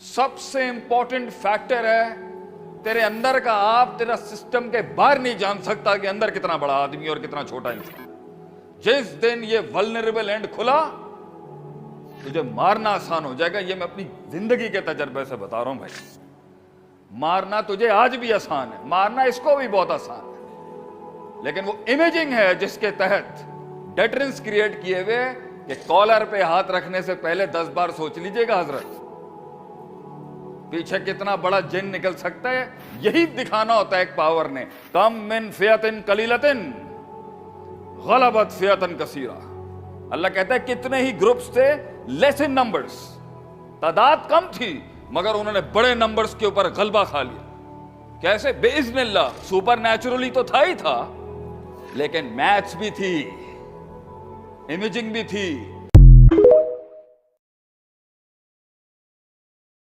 सबसे important factor है तेरे अंदर का आप। तेरा सिस्टम के बाहर नहीं जान सकता कि अंदर कितना बड़ा आदमी और कितना छोटा इंसान। जिस दिन ये वल्नरेबल एंड खुला, तुझे मारना आसान हो जाएगा। ये मैं अपनी जिंदगी के तजर्बे से बता रहा हूं भाई। मारना तुझे आज भी आसान है, मारना इसको भी बहुत आसान है, लेकिन वो इमेजिंग है जिसके तहत डेटरेंस क्रिएट किए हुए कि कॉलर पे हाथ रखने से पहले 10 बार सोच लीजिएगा हजरत, पीछे कितना बड़ा जिन निकल सकता है। यही दिखाना होता है एक पावर ने। कम मिन फियतिन कलीलतिन गलबत फियतन कसीरा। अल्लाह कहता है कितने ही ग्रुप्स थे, लेस इन नंबर्स, तादाद कम थी, मगर उन्होंने बड़े नंबर्स के ऊपर गलबा खा लिया। कैसे? बेइज़्निल्लाह। सुपर नेचुरली तो था ही था, लेकिन मैथ्स भी थी, इमेजिंग भी थी,